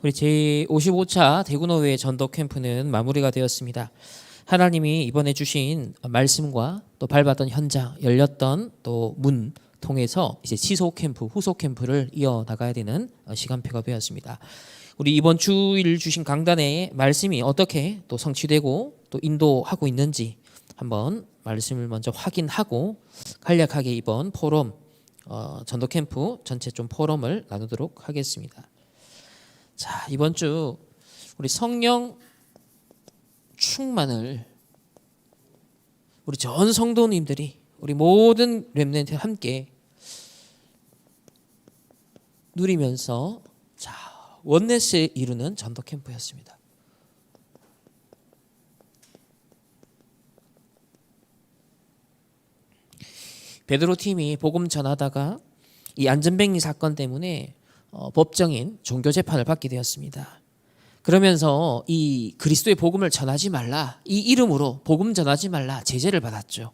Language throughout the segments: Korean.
우리 제55차 대구노회 전도 캠프는 마무리가 되었습니다. 하나님이 이번에 주신 말씀과 또 밟았던 현장, 열렸던 또 문 통해서 이제 지속 캠프, 후속 캠프를 이어 나가야 되는 시간표가 되었습니다. 우리 이번 주일 주신 강단의 말씀이 어떻게 또 성취되고 또 인도하고 있는지 한번 말씀을 먼저 확인하고 간략하게 이번 포럼 전도 캠프 전체 좀 포럼을 나누도록 하겠습니다. 자, 이번 주 우리 성령 충만을 우리 전 성도님들이 우리 모든 렘넌트 함께 누리면서 자, 원네스에 이루는 전도 캠프였습니다. 베드로 팀이 복음 전하다가 이 안전뱅이 사건 때문에 법정인 종교 재판을 받게 되었습니다. 그러면서 이 그리스도의 복음을 전하지 말라, 이 이름으로 복음 전하지 말라 제재를 받았죠.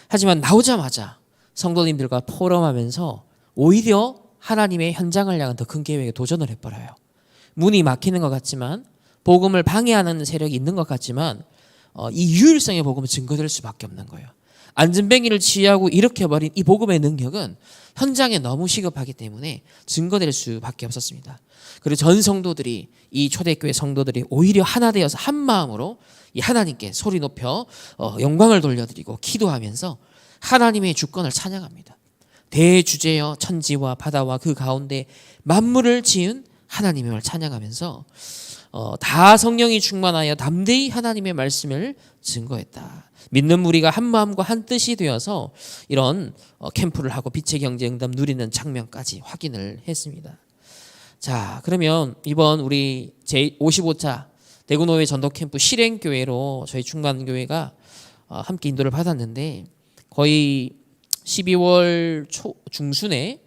하지만 나오자마자 성도님들과 포럼하면서 오히려 하나님의 현장을 향한 더 큰 계획에 도전을 해버려요. 문이 막히는 것 같지만, 복음을 방해하는 세력이 있는 것 같지만 이 유일성의 복음은 증거될 수밖에 없는 거예요. 안전뱅이를 취하고 일으켜버린 이 복음의 능력은 현장에 너무 시급하기 때문에 증거될 수밖에 없었습니다. 그리고 전 성도들이, 이 초대교회 성도들이 오히려 하나 되어서 한 마음으로 이 하나님께 소리 높여 영광을 돌려드리고 기도하면서 하나님의 주권을 찬양합니다. 대주제여 천지와 바다와 그 가운데 만물을 지은 하나님을 찬양하면서 다 성령이 충만하여 담대히 하나님의 말씀을 증거했다. 믿는 무리가 한 마음과 한 뜻이 되어서 이런 캠프를 하고 빛의 경제 응답 누리는 장면까지 확인을 했습니다. 자, 그러면 이번 우리 제55차 대구노회 전도 캠프 실행교회로 저희 충만교회가 함께 인도를 받았는데, 거의 12월 중순에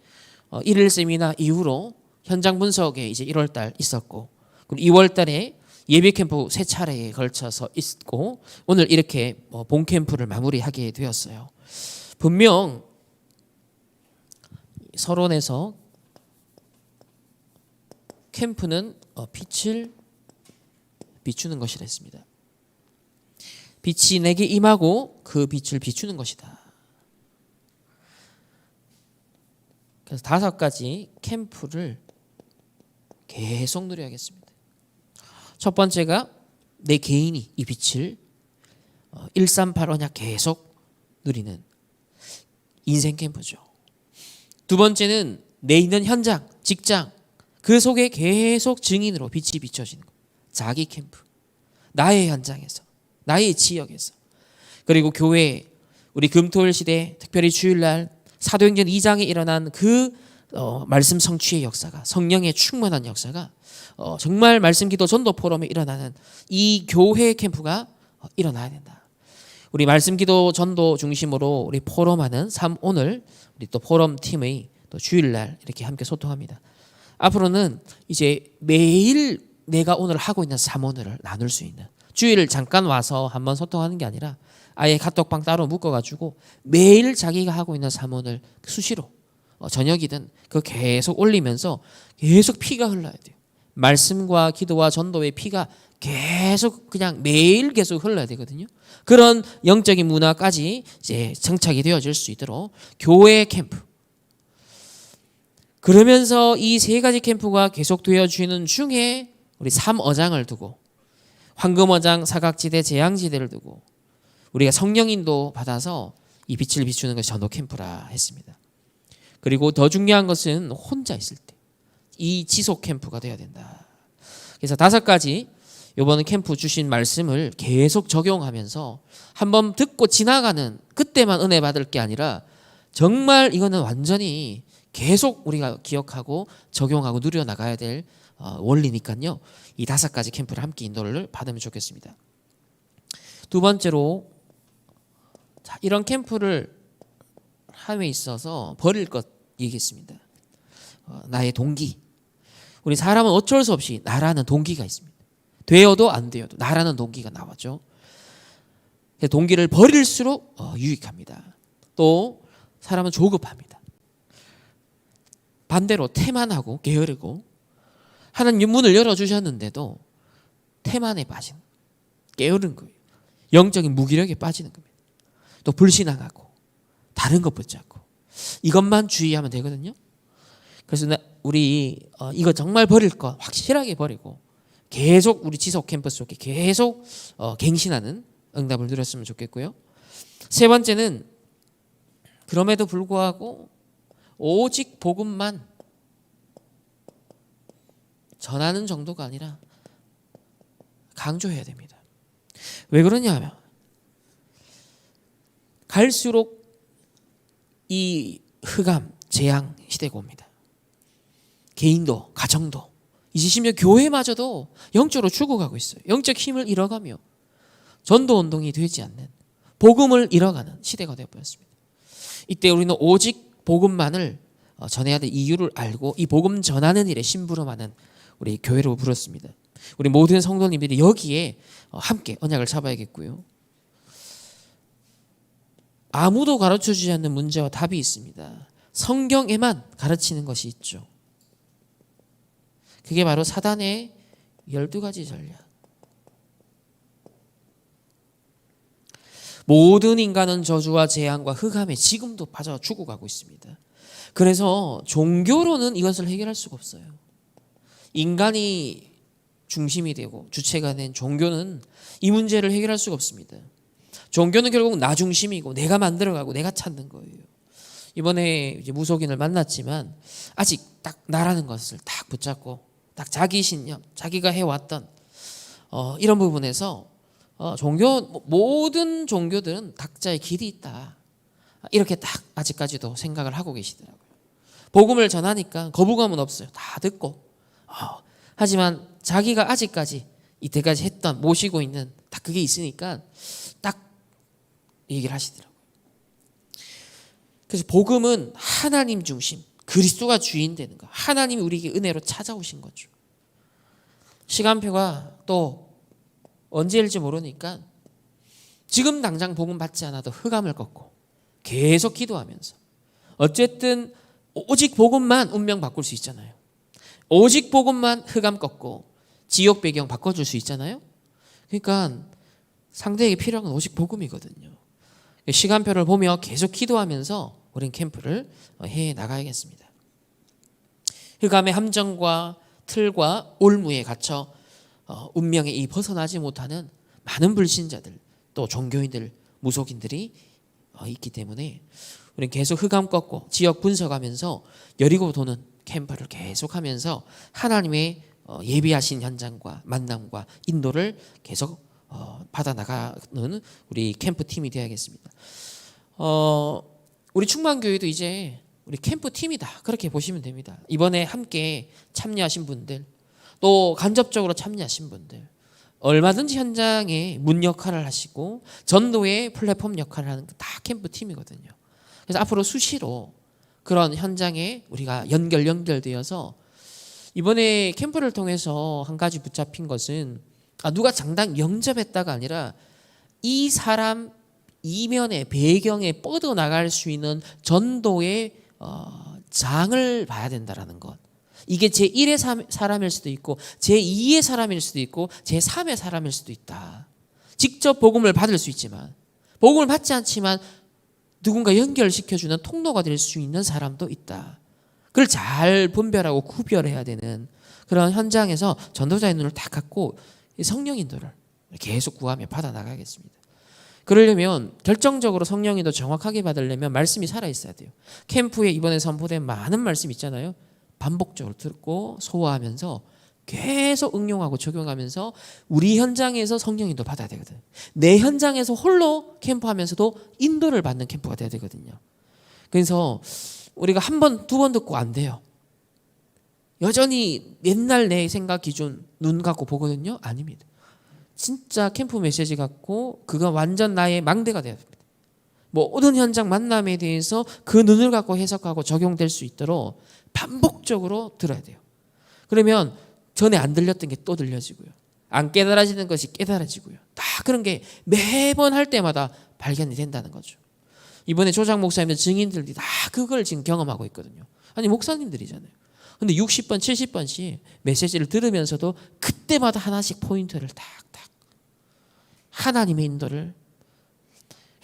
1일 세미나 이후로 현장 분석에 이제 1월 달 있었고, 그리고 2월 달에 예배 캠프 3차례에 걸쳐서 있고, 오늘 이렇게 본 캠프를 마무리하게 되었어요. 분명 서론에서 캠프는 빛을 비추는 것이라 했습니다. 빛이 내게 임하고 그 빛을 비추는 것이다. 그래서 5가지 캠프를 계속 누려야겠습니다. 첫 번째가 내 개인이 이 빛을 1385냐 계속 누리는 인생 캠프죠. 두 번째는 내 있는 현장, 직장, 그 속에 계속 증인으로 빛이 비춰지는 것. 자기 캠프. 나의 현장에서, 나의 지역에서. 그리고 교회, 우리 금토일 시대, 특별히 주일날 사도행전 2장에 일어난 그 말씀 성취의 역사가, 성령의 충만한 역사가 정말 말씀 기도 전도 포럼에 일어나는 이 교회 캠프가 일어나야 된다. 우리 말씀 기도 전도 중심으로 우리 포럼하는 오늘 우리 또 포럼 팀의 또 주일날 이렇게 함께 소통합니다. 앞으로는 이제 매일 내가 오늘 하고 있는 사모늘을 나눌 수 있는, 주일 잠깐 와서 한번 소통하는 게 아니라 아예 카톡방 따로 묶어가지고 매일 자기가 하고 있는 사모늘 수시로 저녁이든 그 계속 올리면서 계속 피가 흘러야 돼요. 말씀과 기도와 전도의 피가 계속 그냥 매일 계속 흘러야 되거든요. 그런 영적인 문화까지 이제 정착이 되어질 수 있도록 교회 캠프. 그러면서 이 3가지 캠프가 계속 되어지는 중에 우리 3어장을 두고, 황금어장, 사각지대, 재앙지대를 두고 우리가 성령인도 받아서 이 빛을 비추는 것이 전도 캠프라 했습니다. 그리고 더 중요한 것은 혼자 있을 때 이 지속 캠프가 되어야 된다. 그래서 5가지 이번 캠프 주신 말씀을 계속 적용하면서 한번 듣고 지나가는 그때만 은혜 받을 게 아니라 정말 이거는 완전히 계속 우리가 기억하고 적용하고 누려나가야 될 원리니까요. 이 5가지 캠프를 함께 인도를 받으면 좋겠습니다. 두 번째로, 자, 이런 캠프를 함에 있어서 버릴 것 얘기했습니다. 나의 동기. 우리 사람은 어쩔 수 없이 나라는 동기가 있습니다. 되어도 안 되어도 나라는 동기가 나왔죠. 동기를 버릴수록 유익합니다. 또 사람은 조급합니다. 반대로 태만하고 게으르고 하나님 문을 열어주셨는데도 태만에 빠진, 게으른 거예요. 영적인 무기력에 빠지는 겁니다. 또 불신앙하고 다른 것 붙잡고 이것만 주의하면 되거든요. 그래서 우리 이거 정말 버릴 거 확실하게 버리고 계속 우리 지속 캠퍼스 속에 계속 갱신하는 응답을 누렸으면 좋겠고요. 세 번째는 그럼에도 불구하고 오직 복음만 전하는 정도가 아니라 강조해야 됩니다. 왜 그러냐 하면 갈수록 이 흑암, 재앙 시대가 옵니다. 개인도, 가정도, 이제 심지어 교회마저도 영적으로 죽어가고 있어요. 영적 힘을 잃어가며 전도운동이 되지 않는, 복음을 잃어가는 시대가 되어버렸습니다. 이때 우리는 오직 복음만을 전해야 될 이유를 알고 이 복음 전하는 일에 심부름하는 우리 교회로 부르습니다. 우리 모든 성도님들이 여기에 함께 언약을 잡아야겠고요. 아무도 가르쳐주지 않는 문제와 답이 있습니다. 성경에만 가르치는 것이 있죠. 그게 바로 사단의 12가지 전략. 모든 인간은 저주와 재앙과 흑암에 지금도 빠져 죽어가고 있습니다. 그래서 종교로는 이것을 해결할 수가 없어요. 인간이 중심이 되고 주체가 된 종교는 이 문제를 해결할 수가 없습니다. 종교는 결국 나 중심이고 내가 만들어가고 내가 찾는 거예요. 이번에 이제 무속인을 만났지만 아직 딱 나라는 것을 딱 붙잡고 딱 자기 신념, 자기가 해왔던 이런 부분에서 모든 종교들은 각자의 길이 있다. 이렇게 딱 아직까지도 생각을 하고 계시더라고요. 복음을 전하니까 거부감은 없어요. 다 듣고. 하지만 자기가 아직까지 이때까지 했던 모시고 있는 딱 그게 있으니까 딱 얘기를 하시더라고요. 그래서 복음은 하나님 중심, 그리스도가 주인 되는 거. 하나님이 우리에게 은혜로 찾아오신 거죠. 시간표가 또 언제일지 모르니까 지금 당장 복음 받지 않아도 흑암을 꺾고 계속 기도하면서 어쨌든 오직 복음만 운명 바꿀 수 있잖아요. 오직 복음만 흑암 꺾고 지옥 배경 바꿔줄 수 있잖아요. 그러니까 상대에게 필요한 건 오직 복음이거든요. 시간표를 보며 계속 기도하면서 우린 캠프를 해 나가야겠습니다. 흑암의 함정과 틀과 올무에 갇혀 운명에 이 벗어나지 못하는 많은 불신자들, 또 종교인들, 무속인들이 있기 때문에 우리는 계속 흑암 꺾고 지역 분석하면서 여리고 도는 캠프를 계속하면서 하나님의 예비하신 현장과 만남과 인도를 계속 받아 나가는 우리 캠프 팀이 되어야겠습니다. 우리 충만교회도 이제 우리 캠프 팀이다, 그렇게 보시면 됩니다. 이번에 함께 참여하신 분들, 또 간접적으로 참여하신 분들, 얼마든지 현장에 문 역할을 하시고 전도의 플랫폼 역할을 하는 다 캠프 팀이거든요. 그래서 앞으로 수시로 그런 현장에 우리가 연결되어서 이번에 캠프를 통해서 한 가지 붙잡힌 것은 누가 장당 영접했다가 아니라 이 사람 이면의 배경에 뻗어나갈 수 있는 전도의 장을 봐야 된다는 것. 이게 제1의 사람일 수도 있고 제2의 사람일 수도 있고 제3의 사람일 수도 있다. 직접 복음을 받을 수 있지만 복음을 받지 않지만 누군가 연결시켜주는 통로가 될 수 있는 사람도 있다. 그걸 잘 분별하고 구별해야 되는 그런 현장에서 전도자의 눈을 딱 갖고 성령 인도를 계속 구하며 받아 나가겠습니다. 그러려면 결정적으로 성령 인도 정확하게 받으려면 말씀이 살아있어야 돼요. 캠프에 이번에 선포된 많은 말씀 있잖아요. 반복적으로 듣고 소화하면서 계속 응용하고 적용하면서 우리 현장에서 성령 인도 받아야 되거든. 내 현장에서 홀로 캠프하면서도 인도를 받는 캠프가 돼야 되거든요. 그래서 우리가 한 번, 두 번 듣고 안 돼요. 여전히 옛날 내 생각 기준 눈 갖고 보거든요. 아닙니다. 진짜 캠프 메시지 갖고 그거 완전 나의 망대가 돼야 됩니다. 모든 현장 만남에 대해서 그 눈을 갖고 해석하고 적용될 수 있도록 반복적으로 들어야 돼요. 그러면 전에 안 들렸던 게 또 들려지고요. 안 깨달아지는 것이 깨달아지고요. 다 그런 게 매번 할 때마다 발견이 된다는 거죠. 이번에 조장 목사님들 증인들이 다 그걸 지금 경험하고 있거든요. 아니 목사님들이잖아요. 근데 60번, 70번씩 메시지를 들으면서도 그때마다 하나씩 포인트를 탁탁 하나님의 인도를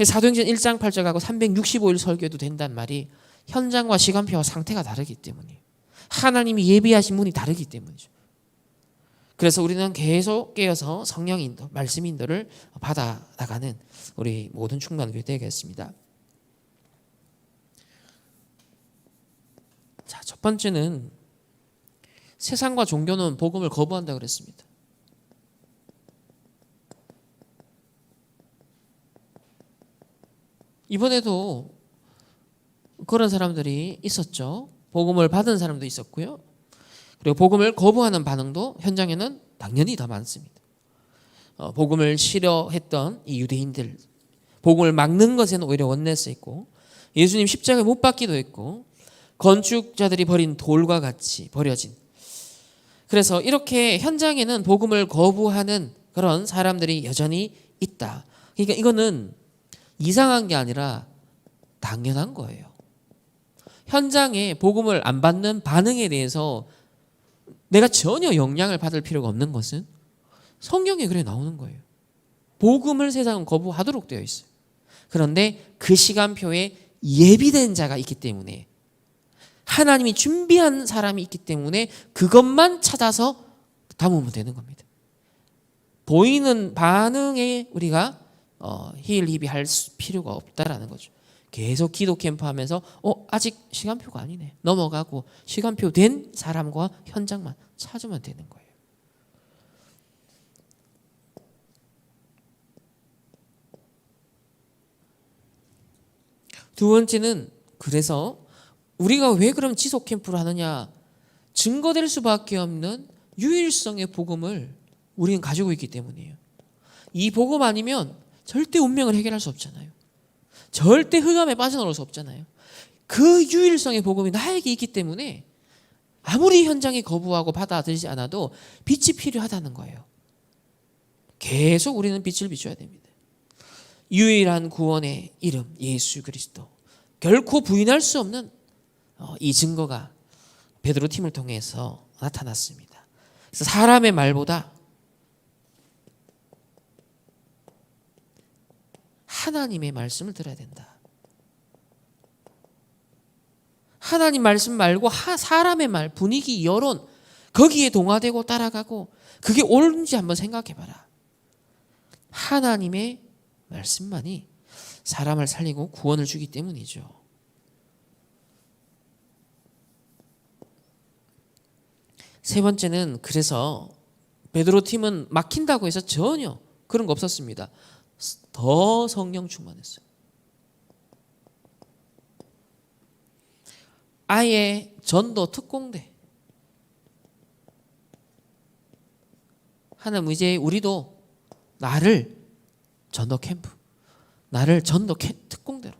사도행전 1장 8절하고 365일 설교도 된단 말이 현장과 시간표와 상태가 다르기 때문이에요. 하나님이 예비하신 분이 다르기 때문이죠. 그래서 우리는 계속 깨어서 성령 인도, 말씀 인도를 받아 나가는 우리 모든 충만교회 되겠습니다. 자, 첫 번째는 세상과 종교는 복음을 거부한다 그랬습니다. 이번에도 그런 사람들이 있었죠. 복음을 받은 사람도 있었고요. 그리고 복음을 거부하는 반응도 현장에는 당연히 더 많습니다. 복음을 싫어했던 이 유대인들, 복음을 막는 것에는 오히려 원내스 있고, 예수님 십자가에 못 박기도 했고, 건축자들이 버린 돌과 같이 버려진. 그래서 이렇게 현장에는 복음을 거부하는 그런 사람들이 여전히 있다. 그러니까 이거는 이상한 게 아니라 당연한 거예요. 현장에 복음을 안 받는 반응에 대해서 내가 전혀 영향을 받을 필요가 없는 것은 성경에 그래 나오는 거예요. 복음을 세상은 거부하도록 되어 있어요. 그런데 그 시간표에 예비된 자가 있기 때문에, 하나님이 준비한 사람이 있기 때문에 그것만 찾아서 담으면 되는 겁니다. 보이는 반응에 우리가 힐입할 필요가 없다라는 거죠. 계속 기도 캠프 하면서 아직 시간표가 아니네 넘어가고 시간표 된 사람과 현장만 찾으면 되는 거예요. 두 번째는, 그래서 우리가 왜 그럼 지속 캠프를 하느냐, 증거될 수밖에 없는 유일성의 복음을 우리는 가지고 있기 때문이에요. 이 복음 아니면 절대 운명을 해결할 수 없잖아요. 절대 흑암에 빠져나올 수 없잖아요. 그 유일성의 복음이 나에게 있기 때문에 아무리 현장에 거부하고 받아들이지 않아도 빛이 필요하다는 거예요. 계속 우리는 빛을 비춰야 됩니다. 유일한 구원의 이름 예수 그리스도, 결코 부인할 수 없는 이 증거가 베드로 팀을 통해서 나타났습니다. 그래서 사람의 말보다 하나님의 말씀을 들어야 된다. 하나님 말씀 말고 사람의 말, 분위기, 여론, 거기에 동화되고 따라가고 그게 옳은지 한번 생각해봐라. 하나님의 말씀만이 사람을 살리고 구원을 주기 때문이죠. 세 번째는, 그래서 베드로 팀은 막힌다고 해서 전혀 그런 거 없었습니다. 더 성령 충만했어요. 아예 전도 특공대. 하나님 이제 우리도 나를 전도 캠프, 나를 전도 특공대로,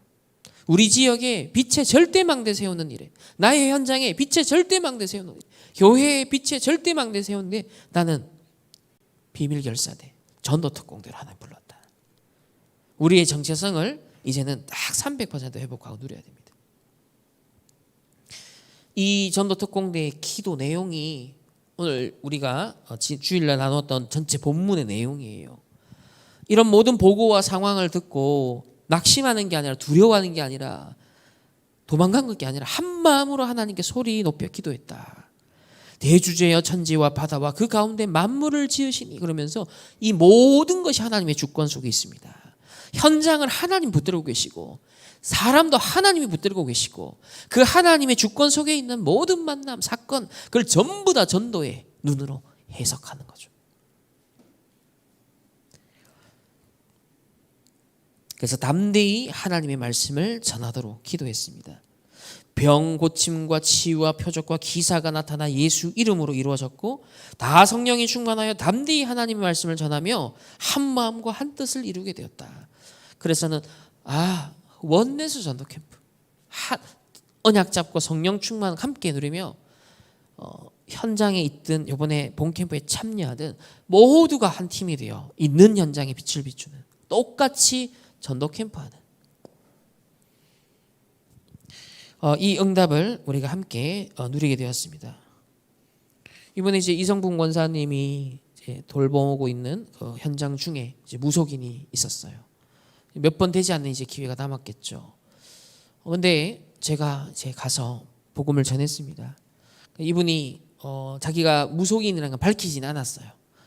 우리 지역에 빛의 절대망대 세우는 일에, 나의 현장에 빛의 절대망대 세우는 일, 교회의 빛의 절대망대 세우는 게 나는 비밀결사대, 전도 특공대로 하나님 불렀다. 우리의 정체성을 이제는 딱 300% 회복하고 누려야 됩니다. 이 전도 특공대의 기도 내용이 오늘 우리가 주일날 나눴던 전체 본문의 내용이에요. 이런 모든 보고와 상황을 듣고 낙심하는 게 아니라, 두려워하는 게 아니라, 도망간 게 아니라 한 마음으로 하나님께 소리 높여 기도했다. 대주제여 천지와 바다와 그 가운데 만물을 지으시니, 그러면서 이 모든 것이 하나님의 주권 속에 있습니다. 현장을 하나님 붙들고 계시고 사람도 하나님이 붙들고 계시고, 그 하나님의 주권 속에 있는 모든 만남, 사건, 그걸 전부 다 전도의 눈으로 해석하는 거죠. 그래서 담대히 하나님의 말씀을 전하도록 기도했습니다. 병 고침과 치유와 표적과 기사가 나타나 예수 이름으로 이루어졌고, 다 성령이 충만하여 담대히 하나님의 말씀을 전하며 한 마음과 한 뜻을 이루게 되었다. 그래서는 원내스 전도 캠프, 언약 잡고 성령 충만 함께 누리며 현장에 있든 이번에 본 캠프에 참여하든 모두가 한 팀이 되어 있는 현장에 빛을 비추는, 똑같이 전도 캠프하는 이 응답을 우리가 함께 누리게 되었습니다. 이번에 이제 이성분 권사님이 이제 돌보고 있는 그 현장 중에 이제 무속인이 있었어요. 몇 번 되지 않는 이제 기회가 남았겠죠. 근데 제가 이제 가서 복음을 전했습니다. 이분이 자기가 무속인이라는 걸 밝히지는 않았어요.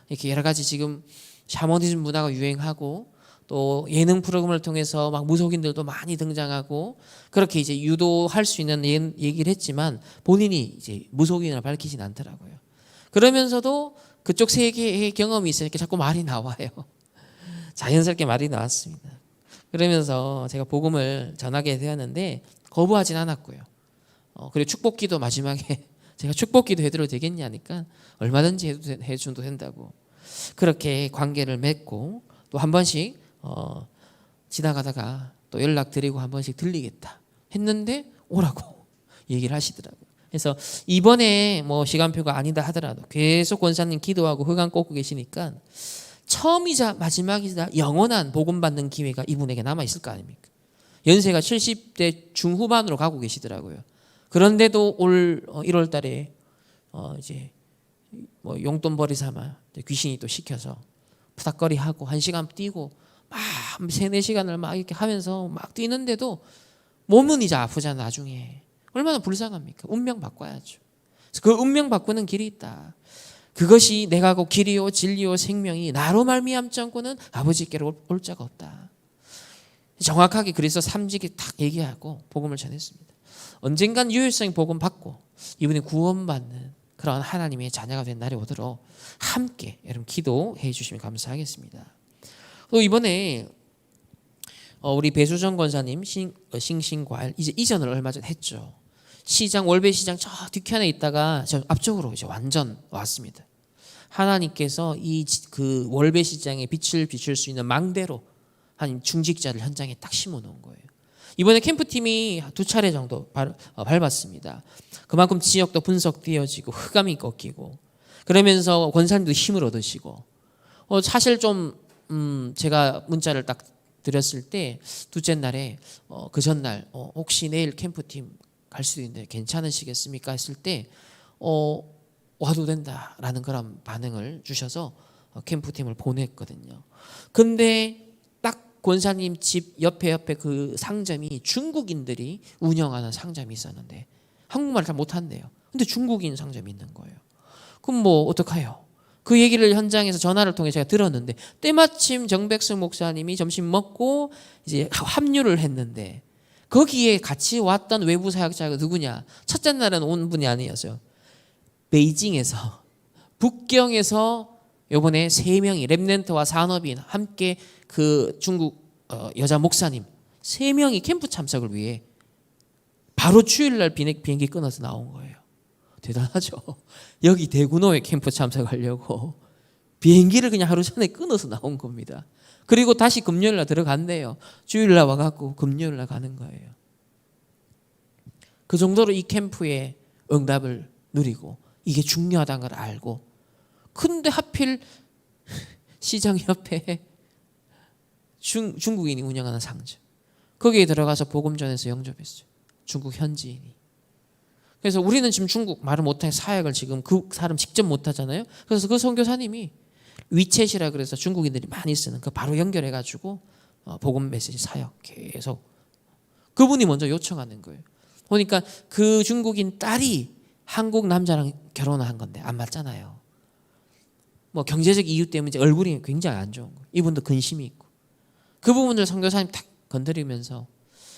이렇게 여러 가지 지금 샤머니즘 문화가 유행하고 또 예능 프로그램을 통해서 막 무속인들도 많이 등장하고 그렇게 이제 유도할 수 있는 얘기를 했지만 본인이 이제 무속인을 밝히진 않더라고요. 그러면서도 그쪽 세계의 경험이 있으니까 자꾸 말이 나와요. 자연스럽게 말이 나왔습니다. 그러면서 제가 복음을 전하게 되었는데 거부하진 않았고요. 그리고 축복기도 마지막에 제가 축복기도 해드려도 되겠냐니까 얼마든지 해줘도 된다고. 그렇게 관계를 맺고 또 한 번씩 지나가다가 또 연락드리고 한 번씩 들리겠다 했는데 오라고 얘기를 하시더라고요. 그래서 이번에 뭐 시간표가 아니다 하더라도 계속 권사님 기도하고 흑암 꽂고 계시니까 처음이자 마지막이자 영원한 복음 받는 기회가 이분에게 남아 있을 거 아닙니까? 연세가 70대 중후반으로 가고 계시더라고요. 그런데도 올 1월 달에 이제 뭐 용돈 벌이 삼아 귀신이 또 시켜서 푸닥거리 하고 1시간 뛰고 막 3-4시간을 막 이렇게 하면서 막 뛰는데도 몸은 이제 아프잖아. 나중에 얼마나 불쌍합니까? 운명 바꿔야죠. 그래서 그 운명 바꾸는 길이 있다. 그것이 내가 곧 길이요 진리요 생명이 나로 말미암지 않고는 아버지께로 올 자가 없다. 정확하게 그래서 3직에 딱 얘기하고 복음을 전했습니다. 언젠간 유일성 복음 받고 이분이 구원받는 그런 하나님의 자녀가 된 날이 오도록 함께 여러분 기도해 주시면 감사하겠습니다. 또 이번에 우리 배수정 권사님 싱싱과일 이제 이전을 얼마 전 했죠. 시장 월배 시장 저 뒤편에 있다가 저 앞쪽으로 이제 완전 왔습니다. 하나님께서 이 그 월배 시장에 빛을 비출 수 있는 망대로 한 중직자를 현장에 딱 심어 놓은 거예요. 이번에 캠프팀이 2차례 정도 밟았습니다. 그만큼 지역도 분석되어지고 흑암이 꺾이고 그러면서 권사님도 힘을 얻으시고 사실 좀 제가 문자를 딱 드렸을 때 둘째 날에 그 전날 혹시 내일 캠프팀 갈 수도 있는데 괜찮으시겠습니까? 했을 때 와도 된다라는 그런 반응을 주셔서 캠프팀을 보냈거든요. 근데 딱 권사님 집 옆에 그 상점이 중국인들이 운영하는 상점이 있었는데 한국말을 잘 못한대요. 근데 중국인 상점이 있는 거예요. 그럼 뭐 어떡해요? 그 얘기를 현장에서 전화를 통해 제가 들었는데 때마침 정백수 목사님이 점심 먹고 이제 합류를 했는데 거기에 같이 왔던 외부 사역자가 누구냐? 첫째 날은 온 분이 아니었어요. 베이징에서 북경에서 이번에 3명이 렘넌트와 산업인 함께 그 중국 여자 목사님 3명이 캠프 참석을 위해 바로 주일날 비행기 끊어서 나온 거예요. 대단하죠. 여기 대구노에 캠프 참석하려고 비행기를 그냥 하루 전에 끊어서 나온 겁니다. 그리고 다시 금요일날 들어간대요. 주일날 와갖고 금요일날 가는 거예요. 그 정도로 이 캠프의 응답을 누리고 이게 중요하다는 걸 알고 근데 하필 시장 옆에 중국인이 운영하는 상점 거기에 들어가서 복음 전해서 영접했어요. 중국 현지인이. 그래서 우리는 지금 중국 말을 못하게 사역을 지금 그 사람 직접 못하잖아요. 그래서 그 선교사님이 위챗이라 그래서 중국인들이 많이 쓰는 그 바로 연결해가지고 복음 메시지 사역 계속 그분이 먼저 요청하는 거예요. 보니까 그 중국인 딸이 한국 남자랑 결혼을 한 건데 안 맞잖아요. 뭐 경제적 이유 때문에 이제 얼굴이 굉장히 안 좋은 거예요. 이분도 근심이 있고 그 부분을 선교사님 딱 건드리면서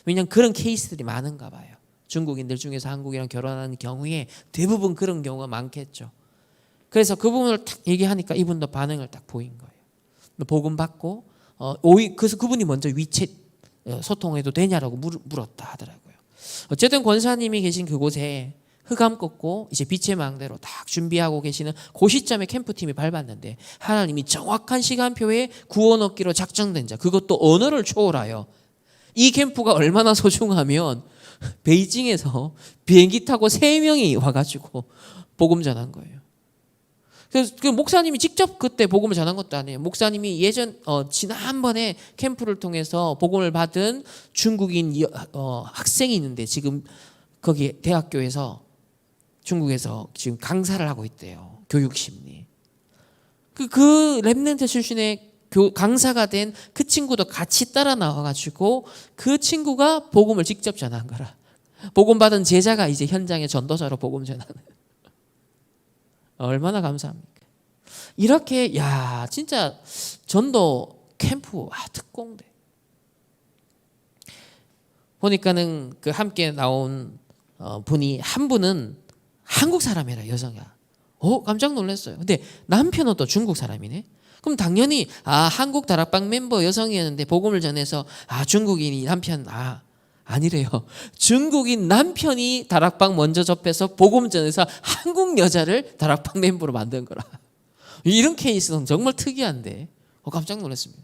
왜냐하면 그런 케이스들이 많은가 봐요. 중국인들 중에서 한국이랑 결혼하는 경우에 대부분 그런 경우가 많겠죠. 그래서 그 부분을 딱 얘기하니까 이분도 반응을 딱 보인 거예요. 복음 받고 그래서 그분이 먼저 위챗 소통해도 되냐라고 물었다 하더라고요. 어쨌든 권사님이 계신 그곳에 흑암 꺾고 이제 빛의 망대로 딱 준비하고 계시는 그 시점에 캠프팀이 밟았는데 하나님이 정확한 시간표에 구원 얻기로 작정된 자 그것도 언어를 초월하여 이 캠프가 얼마나 소중하면 베이징에서 비행기 타고 3명이 와가지고 복음 전한 거예요. 그래서 그 목사님이 직접 그때 복음을 전한 것도 아니에요. 목사님이 지난번에 캠프를 통해서 복음을 받은 중국인 학생이 있는데 지금 거기 대학교에서 중국에서 지금 강사를 하고 있대요. 교육 심리. 그 렘넌트 출신의 강사가 된 그 친구도 같이 따라 나와가지고 그 친구가 복음을 직접 전한 거라. 복음 받은 제자가 이제 현장의 전도자로 복음 전하는. 얼마나 감사합니까? 이렇게 야 진짜 전도 캠프 특공대 보니까는 그 함께 나온 분이 한 분은 한국 사람이라 여성이야. 깜짝 놀랐어요. 근데 남편은 또 중국 사람이네. 그럼 당연히 한국 다락방 멤버 여성이었는데 복음을 전해서 중국인이 남편 아니래요. 중국인 남편이 다락방 먼저 접해서 복음 전해서 한국 여자를 다락방 멤버로 만든 거라. 이런 케이스는 정말 특이한데 깜짝 놀랐습니다.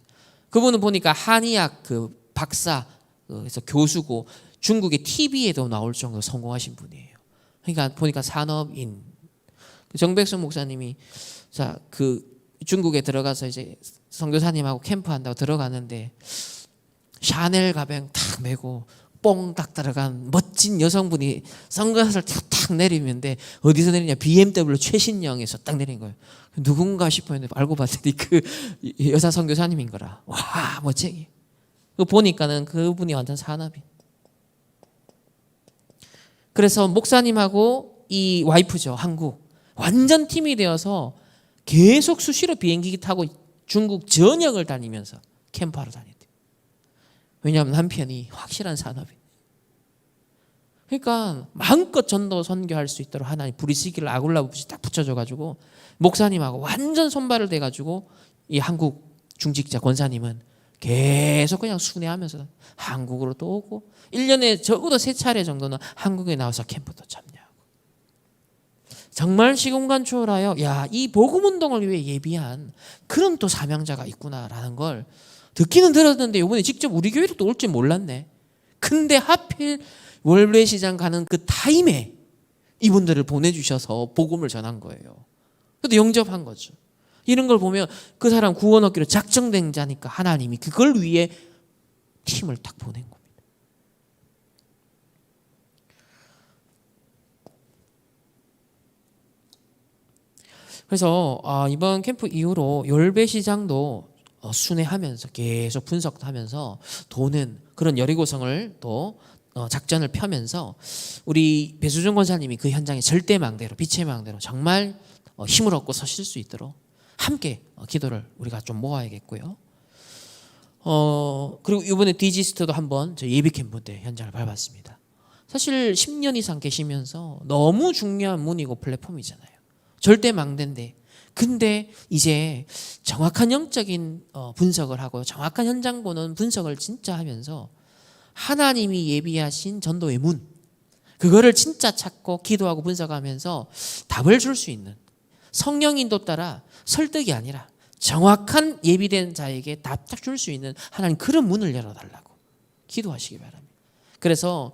그분은 보니까 한의학 그 박사 그래서 교수고 중국의 TV에도 나올 정도로 성공하신 분이에요. 그러니까 보니까 산업인 정백순 목사님이 그 중국에 들어가서 이제 선교사님하고 캠프한다고 들어가는데 샤넬 가방 탁 메고 뽕 딱 들어간 멋진 여성분이 선글라스를 탁 내리는데 어디서 내리냐 BMW 최신형에서 딱 내린 거예요. 누군가 싶었는데 알고 봤더니 그 여자 선교사님인 거라. 와 멋쟁이. 보니까는 그분이 완전 산업인. 그래서 목사님하고 이 와이프죠 한국 완전 팀이 되어서 계속 수시로 비행기 타고 중국 전역을 다니면서 캠프하러 다녔대요. 왜냐하면 남편이 확실한 산업인. 그러니까 마음껏 전도 선교할 수 있도록 하나님 부리시기를 아굴라붙이 딱 붙여줘가지고 목사님하고 완전 손발을 대가지고 이 한국 중직자 권사님은 계속 그냥 순회하면서 한국으로 또 오고 1년에 적어도 3차례 정도는 한국에 나와서 캠프도 참여하고 정말 시공간 초월하여 이 복음운동을 위해 예비한 그런 또 사명자가 있구나라는 걸 듣기는 들었는데 이번에 직접 우리 교회로 또 올 줄 몰랐네. 근데 하필 월례시장 가는 그 타임에 이분들을 보내주셔서 복음을 전한 거예요. 그래도 영접한 거죠. 이런 걸 보면 그 사람 구원 얻기로 작정된 자니까 하나님이 그걸 위해 팀을 딱 보낸 겁니다. 그래서 이번 캠프 이후로 열배시장도 순회하면서 계속 분석하면서 도는 그런 여리고성을 또 작전을 펴면서 우리 배수종 권사님이 그 현장에 절대망대로 빛의 망대로 정말 힘을 얻고 서실 수 있도록 함께 기도를 우리가 좀 모아야겠고요. 그리고 이번에 디지스트도 한번 저 예비 캠프 때 현장을 밟았습니다. 사실 10년 이상 계시면서 너무 중요한 문이고 플랫폼이잖아요. 절대망대인데 근데 이제 정확한 영적인 분석을 하고 정확한 현장 보는 분석을 진짜 하면서 하나님이 예비하신 전도의 문 그거를 진짜 찾고 기도하고 분석하면서 답을 줄 수 있는 성령 인도 따라 설득이 아니라 정확한 예비된 자에게 답 딱 줄 수 있는 하나님 그런 문을 열어달라고 기도하시기 바랍니다. 그래서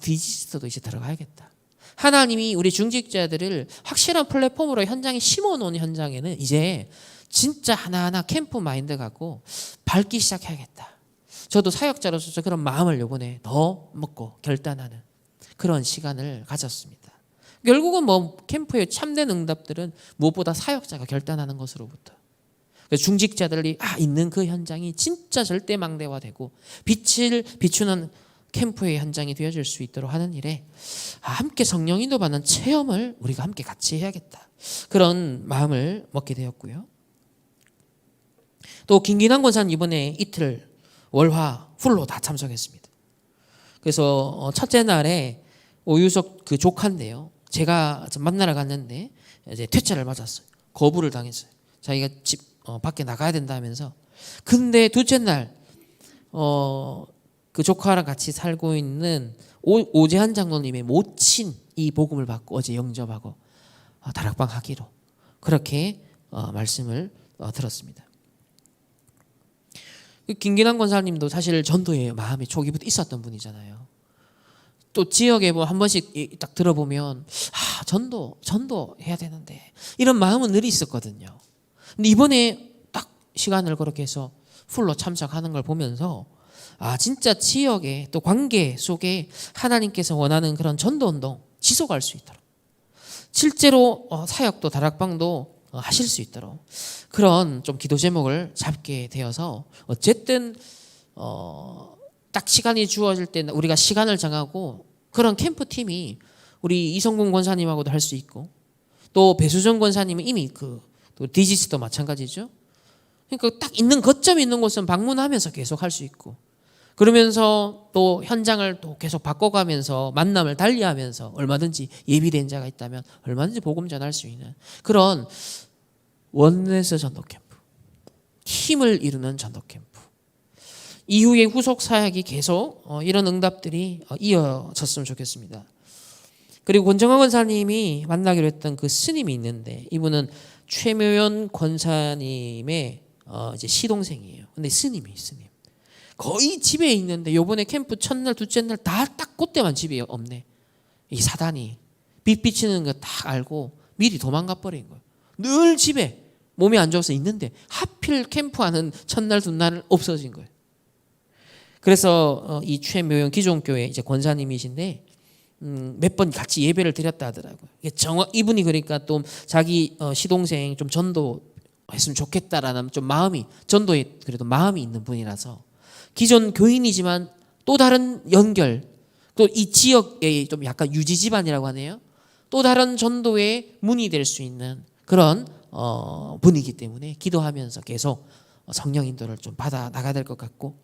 디지스트도 이제 들어가야겠다. 하나님이 우리 중직자들을 확실한 플랫폼으로 현장에 심어놓은 현장에는 이제 진짜 하나하나 캠프 마인드 갖고 밟기 시작해야겠다. 저도 사역자로서 그런 마음을 이번에 더 먹고 결단하는 그런 시간을 가졌습니다. 결국은 캠프의 참된 응답들은 무엇보다 사역자가 결단하는 것으로부터 중직자들이 있는 그 현장이 진짜 절대망대화되고 빛을 비추는 캠프의 현장이 되어질 수 있도록 하는 일에 함께 성령 인도받는 체험을 우리가 함께 같이 해야겠다. 그런 마음을 먹게 되었고요. 또 김기남 권사는 이번에 이틀 월화 풀로 다 참석했습니다. 그래서 첫째 날에 오유석 그 조카인데요. 제가 만나러 갔는데 이제 퇴짜를 맞았어요. 거부를 당했어요. 자기가 집 밖에 나가야 된다면서. 근데 둘째 날 그 조카랑 같이 살고 있는 오재한 장로님의 모친 이 복음을 받고 어제 영접하고 다락방 하기로 그렇게 말씀을 들었습니다. 김기남 권사님도 사실 전도의 마음이 초기부터 있었던 분이잖아요. 또 지역에 한 번씩 딱 들어보면 전도 해야 되는데 이런 마음은 늘 있었거든요. 근데 이번에 딱 시간을 그렇게 해서 풀로 참석하는 걸 보면서 진짜 지역에 또 관계 속에 하나님께서 원하는 그런 전도운동 지속할 수 있도록 실제로 사역도 다락방도 하실 수 있도록 그런 좀 기도 제목을 잡게 되어서 어쨌든 딱 시간이 주어질 때 우리가 시간을 정하고 그런 캠프팀이 우리 이성gun 권사님하고도 할 수 있고 또 배수정 권사님은 이미 또 디지스도 마찬가지죠. 그러니까 딱 있는 거점이 있는 곳은 방문하면서 계속 할 수 있고 그러면서 또 현장을 또 계속 바꿔가면서 만남을 달리하면서 얼마든지 예비된 자가 있다면 얼마든지 복음 전할 수 있는 그런 원네스 전도 캠프, 팀을 이루는 전도 캠프. 이후에 후속 사역이 계속 이런 응답들이 이어졌으면 좋겠습니다. 그리고 권정환 권사님이 만나기로 했던 그 스님이 있는데 이분은 최묘연 권사님의 이제 시동생이에요. 근데 스님. 거의 집에 있는데 요번에 캠프 첫날 둘째 날 다 딱 그때만 집에 없네. 이 사단이 빛 비치는 거 딱 알고 미리 도망가 버린 거예요. 늘 집에 몸이 안 좋아서 있는데 하필 캠프하는 첫날 둘날 없어진 거예요. 그래서 이 최묘영 기존교회 이제 권사님이신데 몇 번 같이 예배를 드렸다 하더라고요. 이분이 그러니까 또 자기 시동생 좀 전도했으면 좋겠다라는 좀 마음이 전도에 그래도 마음이 있는 분이라서 기존 교인이지만 또 다른 연결 또 이 지역의 좀 약간 유지 집안이라고 하네요. 또 다른 전도의 문이 될 수 있는 그런 분이기 때문에 기도하면서 계속 성령 인도를 좀 받아 나가야 될 것 같고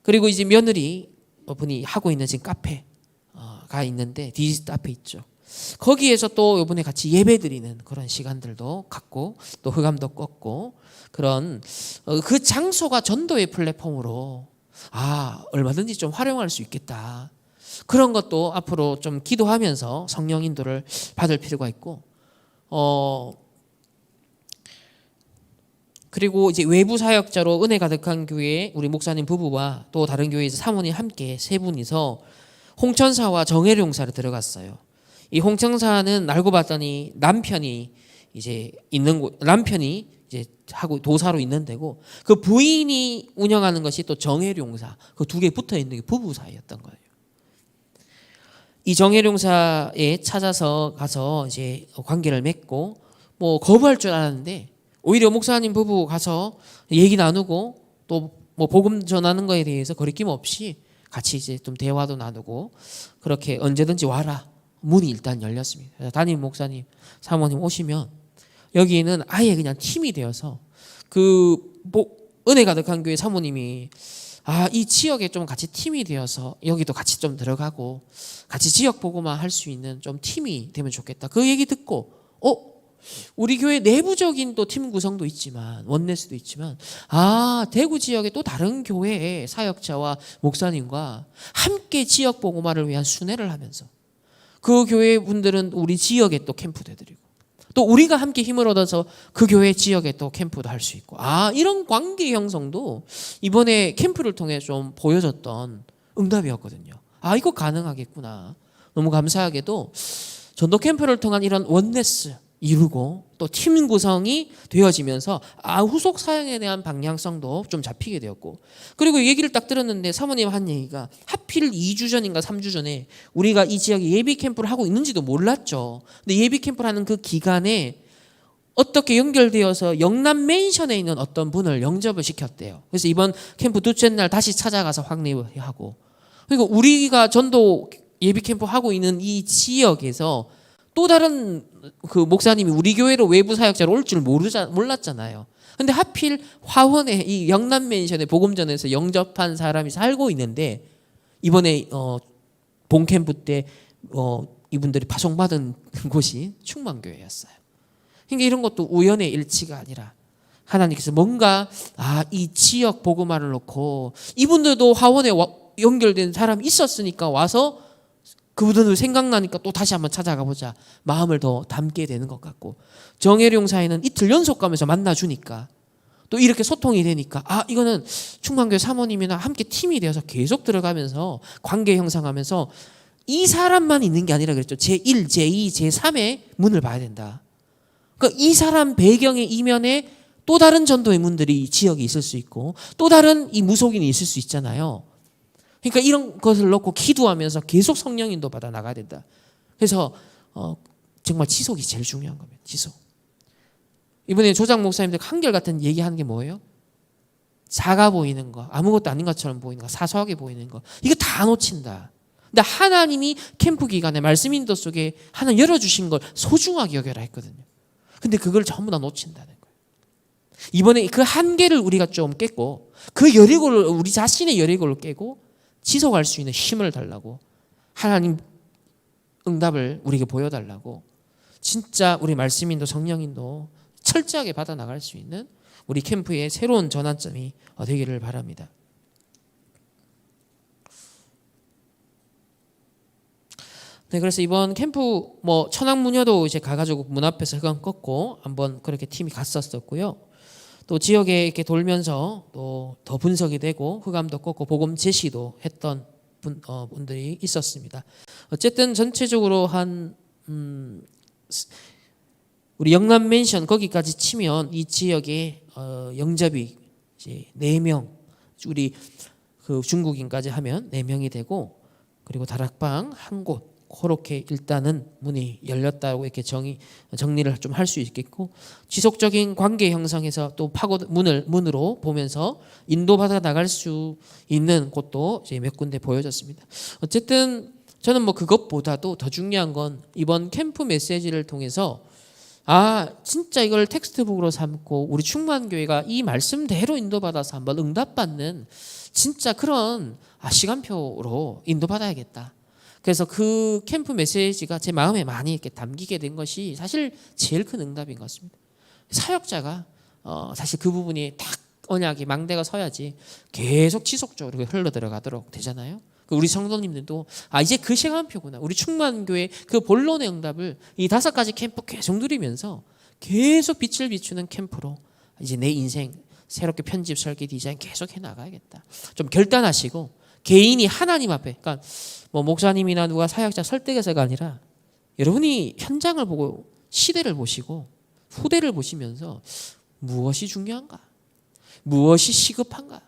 그리고 이제 며느리 분이 하고 있는 지금 카페가 있는데 디지트 앞에 있죠. 거기에서 또 이번에 같이 예배 드리는 그런 시간들도 갖고 또 흑암도 꺾고 그런 그 장소가 전도의 플랫폼으로 얼마든지 좀 활용할 수 있겠다. 그런 것도 앞으로 좀 기도하면서 성령 인도를 받을 필요가 있고 그리고 이제 외부 사역자로 은혜 가득한 교회 우리 목사님 부부와 또 다른 교회에서 사모님 함께 세 분이서 홍천사와 정혜룡사를 들어갔어요. 이 홍천사는 알고 봤더니 남편이 이제 하고 도사로 있는 데고 그 부인이 운영하는 것이 또 정혜룡사 그 두 개 붙어 있는 게 부부 사이였던 거예요. 이 정혜룡사에 찾아서 가서 이제 관계를 맺고 뭐 거부할 줄 알았는데 오히려 목사님 부부 가서 얘기 나누고 또 뭐 복음 전하는 거에 대해서 거리낌 없이 같이 이제 좀 대화도 나누고 그렇게 언제든지 와라 문이 일단 열렸습니다. 그래서 담임 목사님, 사모님 오시면 여기는 아예 그냥 팀이 되어서 은혜 가득한 교회 사모님이 이 지역에 좀 같이 팀이 되어서 여기도 같이 좀 들어가고 같이 지역 보고만 할 수 있는 좀 팀이 되면 좋겠다. 그 얘기 듣고 우리 교회 내부적인 또 팀 구성도 있지만 원내스도 있지만 대구 지역에 또 다른 교회의 사역자와 목사님과 함께 지역 보고마를 위한 순회를 하면서 그 교회 분들은 우리 지역에 또 캠프도 해드리고 또 우리가 함께 힘을 얻어서 그 교회 지역에 또 캠프도 할 수 있고 이런 관계 형성도 이번에 캠프를 통해 좀 보여줬던 응답이었거든요. 이거 가능하겠구나. 너무 감사하게도 전도 캠프를 통한 이런 원네스 이루고 또 팀 구성이 되어지면서 후속 사역에 대한 방향성도 좀 잡히게 되었고 그리고 얘기를 딱 들었는데 사모님 한 얘기가 하필 2주 전인가 3주 전에 우리가 이 지역에 예비 캠프를 하고 있는지도 몰랐죠. 근데 예비 캠프를 하는 그 기간에 어떻게 연결되어서 영남 맨션에 있는 어떤 분을 영접을 시켰대요. 그래서 이번 캠프 둘째 날 다시 찾아가서 확립하고 그러니까 우리가 전도 예비 캠프 하고 있는 이 지역에서 또 다른 그 목사님이 우리 교회로 외부 사역자로 올 줄 몰랐잖아요. 근데 하필 화원에 이 영남 맨션에 복음전에서 영접한 사람이 살고 있는데 이번에 본 캠프 때 이분들이 파송받은 곳이 충만교회였어요. 그러니까 이런 것도 우연의 일치가 아니라 하나님께서 뭔가 이 지역 복음화를 놓고 이분들도 화원에 연결된 사람이 있었으니까 와서 그분들 생각나니까 또 다시 한번 찾아가 보자 마음을 더 담게 되는 것 같고 정혜룡 사회는 이틀 연속 가면서 만나주니까 또 이렇게 소통이 되니까 이거는 충만교회 사모님이나 함께 팀이 되어서 계속 들어가면서 관계 형성하면서 이 사람만 있는 게 아니라 그랬죠. 제1, 제2, 제3의 문을 봐야 된다. 그러니까 이 사람 배경의 이면에 또 다른 전도의 문들이 지역에 있을 수 있고 또 다른 이 무속인이 있을 수 있잖아요. 그러니까 이런 것을 놓고 기도하면서 계속 성령 인도 받아 나가야 된다. 그래서 정말 지속이 제일 중요한 겁니다. 지속. 이번에 조장 목사님들 한결같은 얘기하는 게 뭐예요? 작아 보이는 거, 아무것도 아닌 것처럼 보이는 거, 사소하게 보이는 거, 이거 다 놓친다. 근데 하나님이 캠프 기간에 말씀 인도 속에 하나님 열어주신 걸 소중하게 여겨라 했거든요. 근데 그걸 전부 다 놓친다는 거예요. 이번에 그 한계를 우리가 좀 깼고, 그 여리고를, 우리 자신의 여리고를 깨고 지속할 수 있는 힘을 달라고, 하나님 응답을 우리에게 보여달라고, 진짜 우리 말씀인도 성령인도 철저하게 받아 나갈 수 있는 우리 캠프의 새로운 전환점이 되기를 바랍니다. 네, 그래서 이번 캠프 천황무녀도 이제 가가지고 문 앞에서 흑암 꺾고 한번 그렇게 팀이 갔었었고요. 또 지역에 이렇게 돌면서 또 더 분석이 되고 흑암도 꺾고 복음 제시도 했던 분들이 있었습니다. 어쨌든 전체적으로 우리 영남 맨션 거기까지 치면 이 지역에 영접이 이제 4명, 우리 그 중국인까지 하면 4명이 되고, 그리고 다락방 한 곳, 그렇게 일단은 문이 열렸다고 이렇게 정리를 좀 할 수 있겠고, 지속적인 관계 형성해서 또 문으로 보면서 인도받아 나갈 수 있는 곳도 이제 몇 군데 보여졌습니다. 어쨌든 저는 그것보다도 더 중요한 건 이번 캠프 메시지를 통해서 진짜 이걸 텍스트북으로 삼고 우리 충만교회가 이 말씀대로 인도받아서 한번 응답받는 진짜 그런 시간표로 인도받아야겠다. 그래서 그 캠프 메시지가 제 마음에 많이 이렇게 담기게 된 것이 사실 제일 큰 응답인 것 같습니다. 사역자가 사실 그 부분이 딱 언약이 망대가 서야지 계속 지속적으로 흘러 들어가도록 되잖아요. 우리 성도님들도 이제 그 시간표구나. 우리 충만교회 그 본론의 응답을 이 5가지 캠프 계속 누리면서 계속 빛을 비추는 캠프로 이제 내 인생 새롭게 편집, 설계, 디자인 계속 해나가야겠다. 좀 결단하시고 개인이 하나님 앞에, 그러니까 목사님이나 누가 사역자 설득해서가 아니라 여러분이 현장을 보고 시대를 보시고 후대를 보시면서 무엇이 중요한가? 무엇이 시급한가?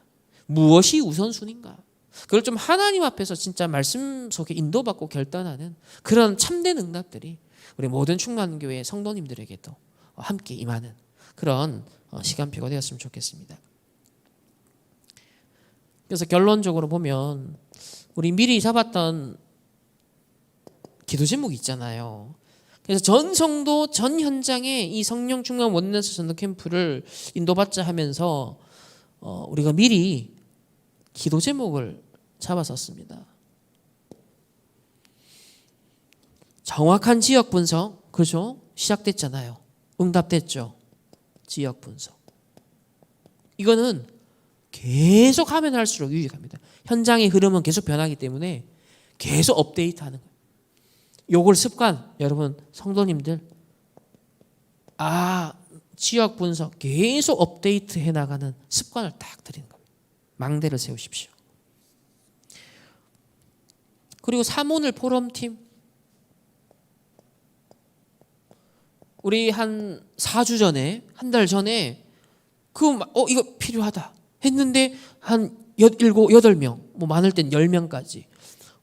무엇이 우선순위인가? 그걸 좀 하나님 앞에서 진짜 말씀 속에 인도받고 결단하는 그런 참된 응답들이 우리 모든 충만교회 성도님들에게도 함께 임하는 그런 시간표가 되었으면 좋겠습니다. 그래서 결론적으로 보면 우리 미리 잡았던 기도 제목이 있잖아요. 그래서 전 성도 전 현장에 이 성령 충만 원내스 전도 캠프를 인도받자 하면서 우리가 미리 기도 제목을 잡았었습니다. 정확한 지역 분석, 그죠? 시작됐잖아요. 응답됐죠. 지역 분석. 이거는 계속 하면 할수록 유익합니다. 현장의 흐름은 계속 변하기 때문에 계속 업데이트하는 거예요. 요걸 습관, 여러분 성도님들 지역 분석 계속 업데이트 해나가는 습관을 딱 들이는 겁니다. 망대를 세우십시오. 그리고 사모늘 포럼팀, 우리 한 4주 전에, 한 달 전에 이거 필요하다 했는데 한 7, 8명, 많을 땐 10명까지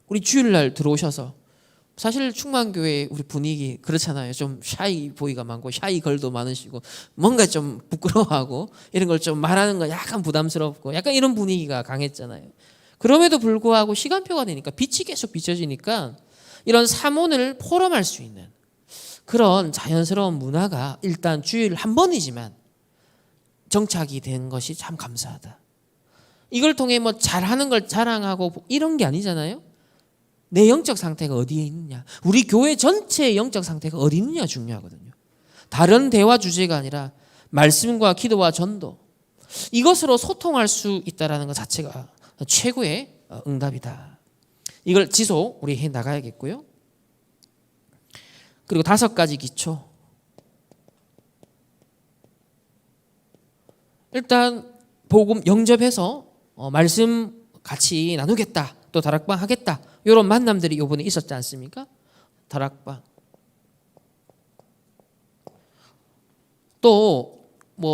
우리 주일날 들어오셔서, 사실 충만교회 우리 분위기 그렇잖아요. 좀 샤이 보이가 많고 샤이 걸도 많으시고 뭔가 좀 부끄러워하고 이런 걸 좀 말하는 거 약간 부담스럽고 약간 이런 분위기가 강했잖아요. 그럼에도 불구하고 시간표가 되니까 빛이 계속 비춰지니까 이런 사모를 포럼할 수 있는 그런 자연스러운 문화가 일단 주일 한 번이지만 정착이 된 것이 참 감사하다. 이걸 통해 잘하는 걸 자랑하고 이런 게 아니잖아요. 내 영적 상태가 어디에 있느냐, 우리 교회 전체의 영적 상태가 어디 있느냐 중요하거든요. 다른 대화 주제가 아니라 말씀과 기도와 전도, 이것으로 소통할 수 있다는 것 자체가 최고의 응답이다. 이걸 지속 우리 해 나가야겠고요. 그리고 5가지 기초. 일단 복음 영접해서 말씀 같이 나누겠다, 또 다락방 하겠다, 이런 만남들이 이번에 있었지 않습니까? 다락방. 또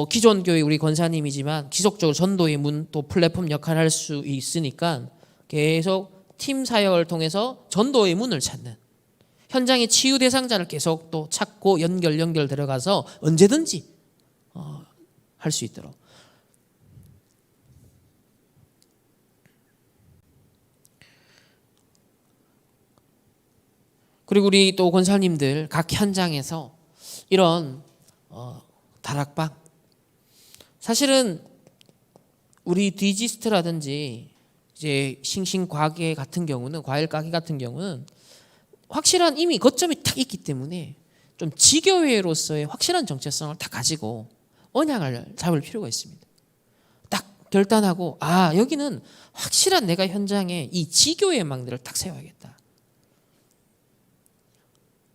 기존 교회 우리 권사님이지만 지속적으로 전도의 문, 또 플랫폼 역할을 할 수 있으니까 계속 팀 사역을 통해서 전도의 문을 찾는 현장의 치유 대상자를 계속 또 찾고 연결 들어가서 언제든지 할 수 있도록. 그리고 우리 또 권사님들 각 현장에서 이런 다락방, 사실은 우리 디지스트라든지 이제 싱싱과계 같은 경우는, 과일 가게 같은 경우는 확실한 이미 거점이 딱 있기 때문에 좀 지교회로서의 확실한 정체성을 딱 가지고 언약을 잡을 필요가 있습니다. 딱 결단하고, 아, 여기는 확실한 내가 현장에 이 지교회 망대를 딱 세워야겠다.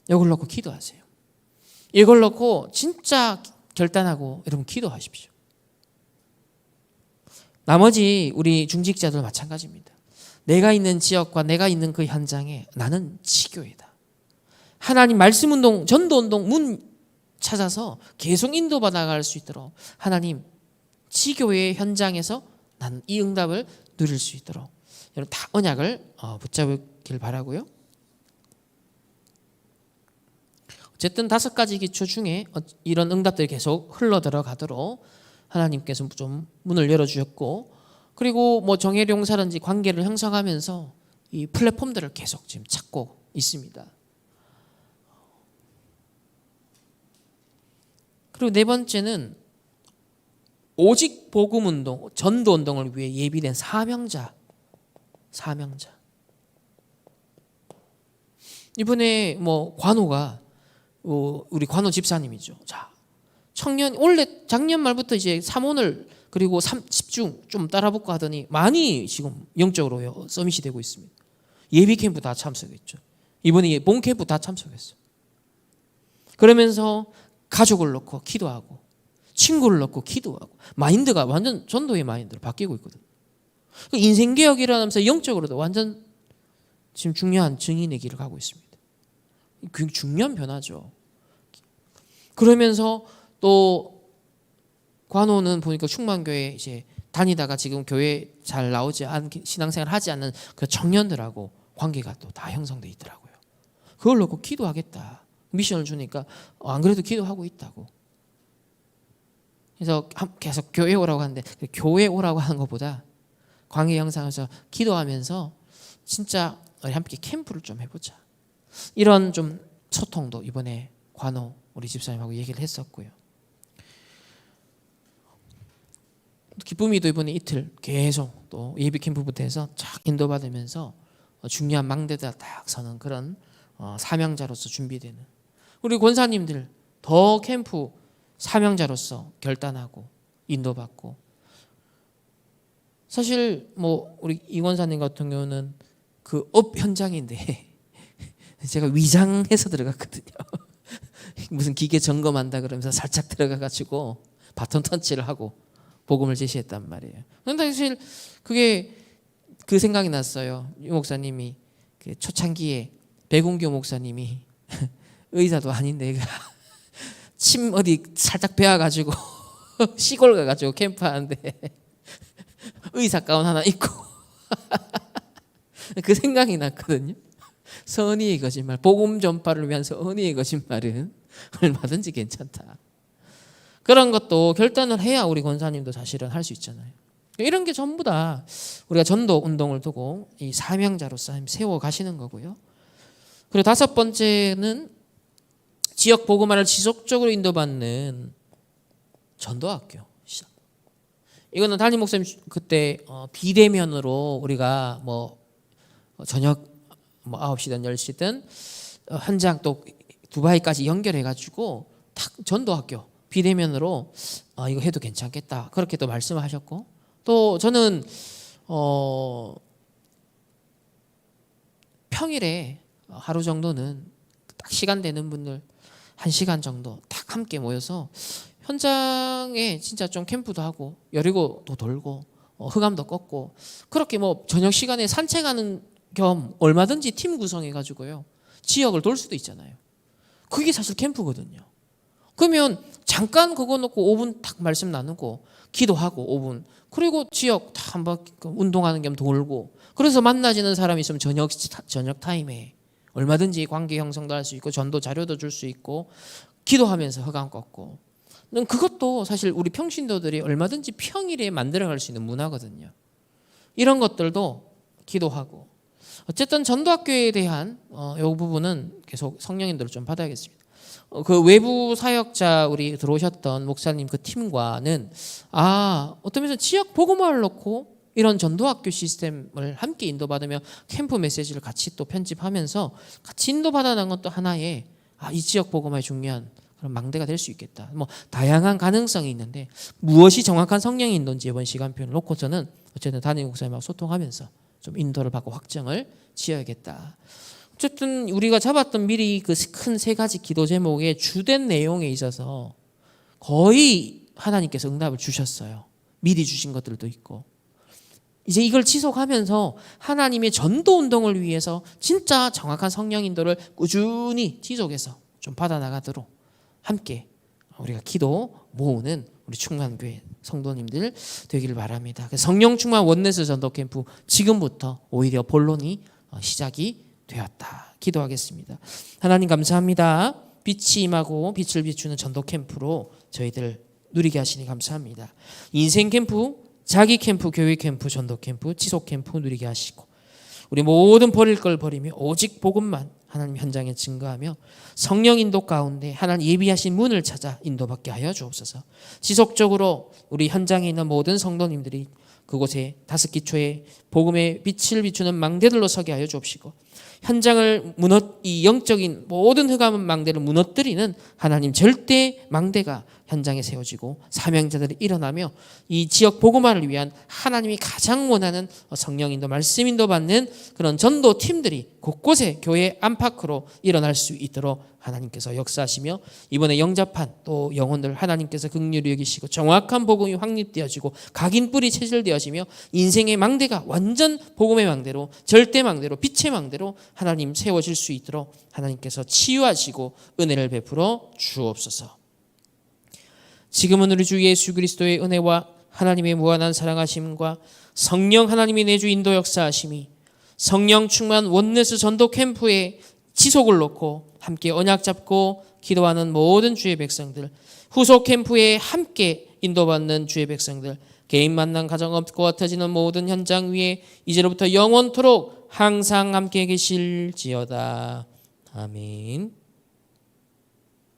이걸 놓고 기도하세요. 이걸 놓고 진짜 결단하고 여러분 기도하십시오. 나머지 우리 중직자들 마찬가지입니다. 내가 있는 지역과 내가 있는 그 현장에 나는 지교회다. 하나님 말씀 운동, 전도 운동 문 찾아서 계속 인도받아 나갈 수 있도록 하나님 지교회 현장에서 나는 이 응답을 누릴 수 있도록 여러분 다 언약을 붙잡길 바라고요. 어쨌든 5가지 기초 중에 이런 응답들이 계속 흘러 들어가도록 하나님께서 좀 문을 열어주셨고, 그리고 뭐 정예용사든지 관계를 형성하면서 이 플랫폼들을 계속 지금 찾고 있습니다. 그리고 네 번째는 오직 복음 운동, 전도 운동을 위해 예비된 사명자. 이번에 뭐 관호가 우리 관호 집사님이죠. 자, 청년 원래 작년 말부터 이제 삼원을 그리고 집중 좀 따라붙고 하더니 많이 지금 영적으로 서밋이 되고 있습니다. 예비 캠프 다 참석했죠. 이번에 본 캠프 다 참석했어요. 그러면서 가족을 놓고 기도하고 친구를 놓고 기도하고 마인드가 완전 전도의 마인드로 바뀌고 있거든요. 인생 개혁이 일어나면서 영적으로도 완전 지금 중요한 증인의 길을 가고 있습니다. 굉장히 중요한 변화죠. 그러면서 또 관호는 보니까 충만교회 이제 다니다가 지금 교회 잘 나오지 않은 신앙생활 하지 않는 그 청년들하고 관계가 또 다 형성돼 있더라고요. 그걸 놓고 기도하겠다. 미션을 주니까 안 그래도 기도하고 있다고. 그래서 계속 교회 오라고 하는데 교회 오라고 하는 것보다 관계 형성해서 기도하면서 진짜 우리 함께 캠프를 좀 해보자. 이런 좀 소통도 이번에 관호 우리 집사님하고 얘기를 했었고요. 기쁨이도 이번에 이틀 계속 또 예비 캠프부터 해서 쫙 인도받으면서 중요한 망대들 딱 서는 그런 사명자로서 준비되는 우리 권사님들 더 캠프 사명자로서 결단하고 인도받고, 사실 뭐 우리 이 권사님 같은 경우는 그 업 현장인데 제가 위장해서 들어갔거든요. 무슨 기계 점검한다 그러면서 살짝 들어가가지고 바톤 터치를 하고 복음을 제시했단 말이에요. 그런데 사실 그게 그 생각이 났어요. 유 목사님이 그 초창기에 백운교 목사님이 의사도 아닌데 침 어디 살짝 베어가지고 시골 가가지고 캠프하는데 의사 가운 하나 입고 그 생각이 났거든요. 선의의 거짓말, 복음 전파를 위한 선의의 거짓말은 얼마든지 괜찮다. 그런 것도 결단을 해야 우리 권사님도 사실은 할 수 있잖아요. 이런 게 전부 다 우리가 전도 운동을 두고 이 사명자로서 세워 가시는 거고요. 그리고 5번째는 지역 복음화를 지속적으로 인도받는 전도학교 시작. 이거는 담임 목사님 그때 비대면으로 우리가 뭐 저녁 9시든 10시든 현장 또 두바이까지 연결해가지고 탁 전도학교 비대면으로 이거 해도 괜찮겠다 그렇게 또 말씀을 하셨고, 또 저는 평일에 하루 정도는 딱 시간 되는 분들 1시간 정도 딱 함께 모여서 현장에 진짜 좀 캠프도 하고 여리고도 돌고 흑암도 꺾고 그렇게 뭐 저녁 시간에 산책하는 겸 얼마든지 팀 구성해 가지고요 지역을 돌 수도 있잖아요. 그게 사실 캠프거든요. 그러면 잠깐 그거 놓고 5분 딱 말씀 나누고 기도하고 5분 그리고 지역 다 한번 운동하는 겸 돌고, 그래서 만나지는 사람이 있으면 저녁 타임에 얼마든지 관계 형성도 할 수 있고 전도 자료도 줄 수 있고 기도하면서 허감 꺾고 그것도 사실 우리 평신도들이 얼마든지 평일에 만들어갈 수 있는 문화거든요. 이런 것들도 기도하고 어쨌든 전도학교에 대한 이 부분은 계속 성령님들을 좀 받아야겠습니다. 그 외부 사역자 우리 들어오셨던 목사님 그 팀과는 어떤 면에서 지역 복음화를 놓고 이런 전도학교 시스템을 함께 인도받으며 캠프 메시지를 같이 또 편집하면서 같이 인도받아나간 것도 하나의 이 지역 복음화의 중요한 그런 망대가 될 수 있겠다. 뭐 다양한 가능성이 있는데 무엇이 정확한 성령의 인도인지 이번 시간표를 놓고서는 어쨌든 담임 목사님하고 소통하면서 좀 인도를 받고 확정을 지어야겠다. 어쨌든 우리가 잡았던 미리 그 큰 세 가지 기도 제목의 주된 내용에 있어서 거의 하나님께서 응답을 주셨어요. 미리 주신 것들도 있고 이제 이걸 지속하면서 하나님의 전도 운동을 위해서 진짜 정확한 성령 인도를 꾸준히 지속해서 좀 받아나가도록 함께 우리가 기도 모으는 우리 충만교회 성도님들 되기를 바랍니다. 성령 충만 원네스 전도 캠프 지금부터 오히려 본론이 시작이 되었다. 기도하겠습니다. 하나님 감사합니다. 빛이 임하고 빛을 비추는 전도 캠프로 저희들 누리게 하시니 감사합니다. 인생 캠프, 자기 캠프, 교회 캠프, 전도 캠프, 지속 캠프 누리게 하시고 우리 모든 버릴 걸 버리며 오직 복음만 하나님 현장에 증거하며 성령 인도 가운데 하나님 예비하신 문을 찾아 인도받게 하여 주옵소서. 지속적으로 우리 현장에 있는 모든 성도님들이 그곳에 다섯 기초의 복음의 빛을 비추는 망대들로 서게 하여 주옵시고 현장을 이 영적인 모든 흑암 망대를 무너뜨리는 하나님 절대 망대가 현장에 세워지고 사명자들이 일어나며 이 지역 복음화를 위한 하나님이 가장 원하는 성령인도 말씀인도 받는 그런 전도 팀들이 곳곳에 교회 안팎으로 일어날 수 있도록 하나님께서 역사하시며 이번에 영접한 또 영혼들 하나님께서 긍휼히 여기시고 정확한 복음이 확립되어지고 각인 뿌리 체질되어지며 인생의 망대가 완전 복음의 망대로 절대 망대로 빛의 망대로 하나님 세워질 수 있도록 하나님께서 치유하시고 은혜를 베풀어 주옵소서. 지금은 우리 주 예수 그리스도의 은혜와 하나님의 무한한 사랑하심과 성령 하나님이 내주 인도 역사하심이 성령 충만 원네스 전도 캠프의 지속을 놓고 함께 언약 잡고 기도하는 모든 주의 백성들, 후속 캠프에 함께 인도받는 주의 백성들, 개인 만남 가정 없고 흩어지는 모든 현장 위에 이제로부터 영원토록 항상 함께 계실지어다. 아멘.